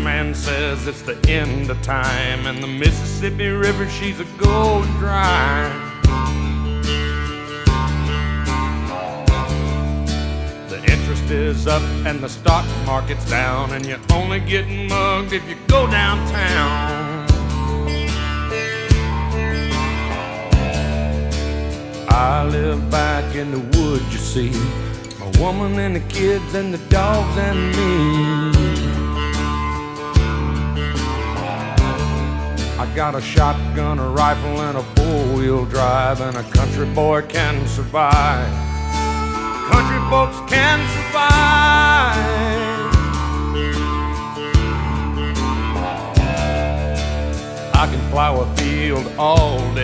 man says it's the end of time, and the Mississippi River, she's a going dry. The interest is up and the stock market's down, and you're only getting mugged if you go downtown. I live back in the woods, you see, my woman and the kids and the dogs and me. I got a shotgun, a rifle, and a four-wheel drive, and a country boy can survive. Country folks can survive. I can plow a field all day